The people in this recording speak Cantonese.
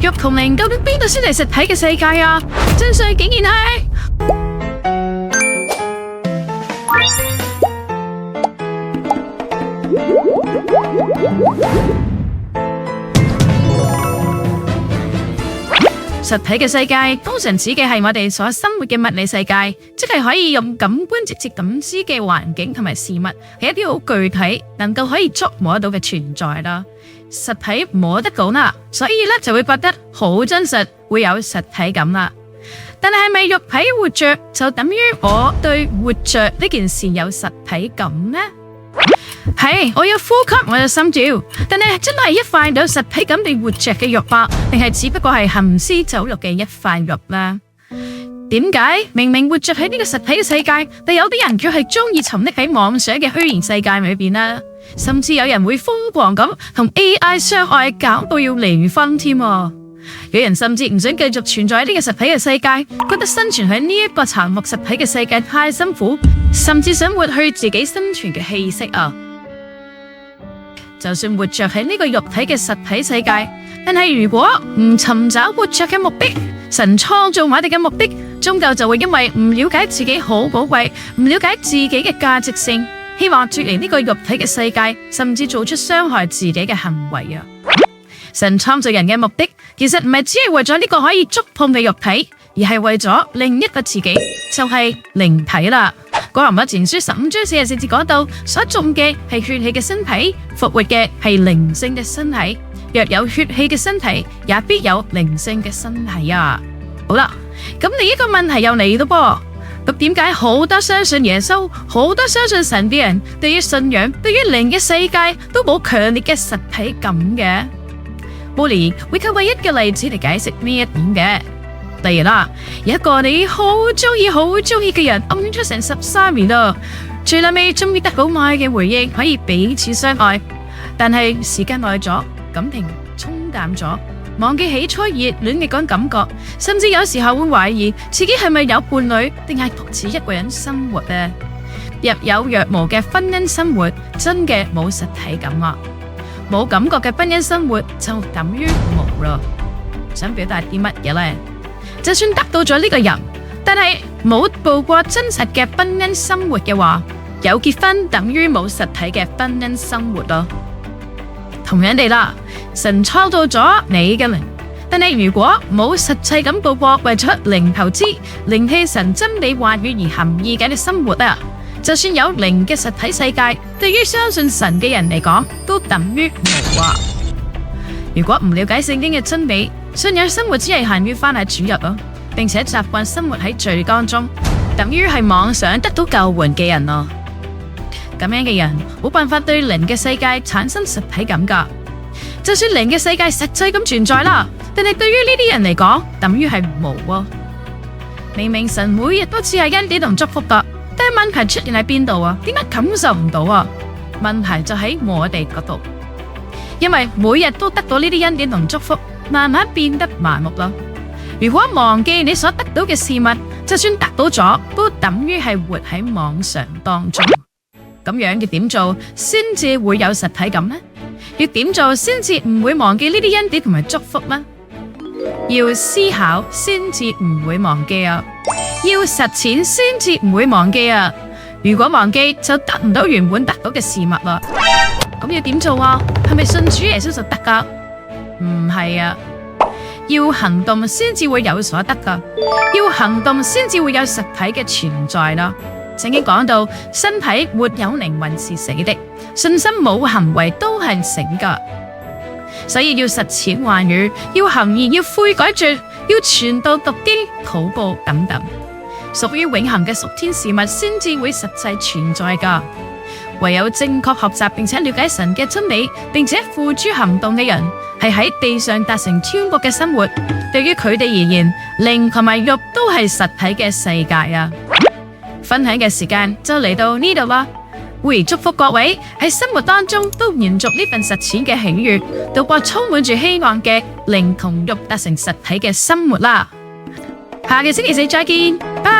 肉同靈究竟邊度先係實體嘅世界啊？真相竟然係實體嘅世界，通常指嘅係我哋所生活嘅物理世界，即係可以用感官直接感知嘅環境同埋事物，係一啲好具體，能夠可以觸摸到嘅存在啦。實體摸得到啦，所以咧就會覺得好真實，會有實體感啦。但係咪肉體活着就等於我對活着呢件事有實體感呢？係，我有呼吸，我有心跳，但係真係一塊有實體感地活着嘅肉吧，定係只不過係行屍走肉嘅一塊肉呢？點解明明活着喺呢個實體嘅世界，但有啲人卻係中意沉溺喺妄想嘅虛擬世界裏邊呢？甚至有人會瘋狂咁同 AI 相愛，搞到要離婚添。有人甚至唔想繼續存在喺呢個實體嘅世界，覺得生存喺呢一個殘酷實體嘅世界太辛苦，甚至想抹去自己生存嘅氣息啊！就算活着喺呢個肉體嘅實體世界，但係如果唔尋找活着嘅目的，神創造我哋嘅目的，終究就會因為唔了解自己好寶貴，唔了解自己嘅價值性，希望脫離呢個肉體嘅世界，甚至做出傷害自己嘅行為啊！神創造人嘅目的，其實唔係只係為咗呢個可以觸碰嘅肉體，而係為咗另一個自己，就係靈體啦。哥林多前書15章44節講到，所種嘅係血氣嘅身體，復活嘅係靈性嘅身體。若有血氣嘅身體，也必有靈性嘅身體啊！好啦，咁另一個問題又嚟咯噃，咁點解好多相信耶穌、好多相信神嘅人，對於信仰、對於靈嘅世界都冇強烈嘅實體感嘅？Molly會靠唯一嘅例子嚟解釋呢一點嘅。例如啦，有一個你好中意嘅人，暗戀咗成13年啦，最後尾終於得到愛嘅回應，可以彼此相愛。但係時間耐咗，感情沖淡咗，忘記起初熱戀嘅嗰種感覺，甚至有時候會懷疑自己係咪有伴侶，定係獨自一個人生活呢？若有若無嘅婚姻生活，真嘅冇實體感啊！冇感覺嘅婚姻生活就等於無啦。想表達啲乜嘢呢？就算得到咗呢個人，但係冇步過真實嘅婚姻生活嘅話，有結婚等於冇實體嘅婚姻生活咯。同樣地啦，神創造咗你嘅靈，但係如果冇實際咁步過為咗靈投資、靈氣神真理話語而含義嘅生活啊，就算有靈嘅實體世界，對於相信神嘅人嚟講，都等於無啊！如果唔了解聖經嘅真理，信仰生活只係限於翻喺主日咯，並且習慣生活喺罪當中，等於係妄想得到救援嘅人咯。咁樣嘅人冇辦法對靈嘅世界產生實體感噶。就算靈嘅世界實際咁存在啦，但係對於呢啲人嚟講，等於係無喎。明明神每日都只係恩典同祝福噶，但係問題出現喺邊度啊？點解感受唔到啊？問題就喺我哋嗰度，因為每日都得到呢啲恩典同祝福，慢慢變得麻木啦。如果忘記你所得到嘅事物，就算得到咗，都等於係活喺妄想當中。咁樣要點做先至會有實體感呢？要點做先至唔會忘記呢啲恩典同埋祝福呢？要思考先至唔會忘記啊！要實踐先至唔會忘記啊！如果忘記就得唔到原本得到嘅事物啦。咁要點做啊？係咪信主耶穌就得噶？唔係啊！要行動先至會有所得噶，要行動先至會有實體嘅存在啦。聖經講到，身體沒有靈魂是死的，信心冇行為都係死噶。所以要實踐話語，要行義，要悔改罪，要傳道讀經、禱告等等，屬於永恆嘅屬天事物先至會實際存在噶。唯有正確學習並且了解神嘅真理，並且付諸行動嘅人，係喺地上達成天國嘅生活。對於佢哋而言，靈同埋肉都係實體嘅世界啊！分享嘅時間就嚟到呢度啦，會祝福各位喺生活當中都延續呢份實踐嘅喜悅，度過充滿住希望嘅靈同肉達成實體嘅生活啦。下個星期四再見，拜。